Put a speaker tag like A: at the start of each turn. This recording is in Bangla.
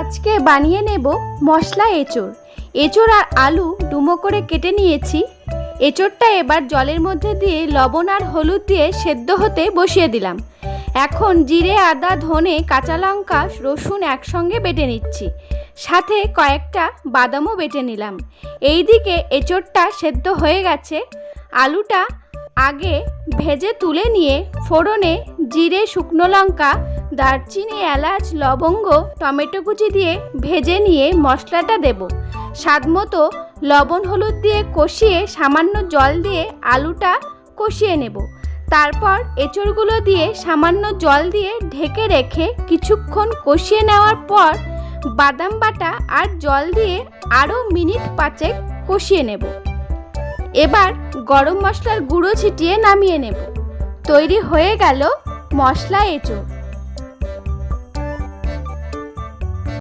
A: আজকে বানিয়ে নেব মশলা এঁচোড়। এঁচোড় আর আলু ডুমো করে কেটে নিয়েছি। এঁচোড়টা এবার জলের মধ্যে দিয়ে লবণ আর হলুদ দিয়ে সেদ্ধ হতে বসিয়ে দিলাম। এখন জিরে, আদা, ধনে, কাঁচা লঙ্কা, রসুন একসঙ্গে বেটে নিচ্ছি। সাথে কয়েকটা বাদামও বেটে নিলাম। এইদিকে এঁচোড়টা সেদ্ধ হয়ে গেছে। আলুটা আগে ভেজে তুলে নিয়ে ফোড়নে জিরে, শুকনো লঙ্কা, দারচিনি, এলাচ, লবঙ্গ, টমেটো কুচি দিয়ে ভেজে নিয়ে মশলাটা দেব। স্বাদমতো লবণ হলুদ দিয়ে কষিয়ে সামান্য জল দিয়ে আলুটা কষিয়ে নেব। তারপর এঁচোড়গুলো দিয়ে সামান্য জল দিয়ে ঢেকে রেখে কিছুক্ষণ কষিয়ে নেওয়ার পর বাদাম বাটা আর জল দিয়ে আরও মিনিট 5 কষিয়ে নেব। এবার গরম মশলার গুঁড়ো ছিটিয়ে নামিয়ে নেব। তৈরি হয়ে গেল মশলা এঁচোড়।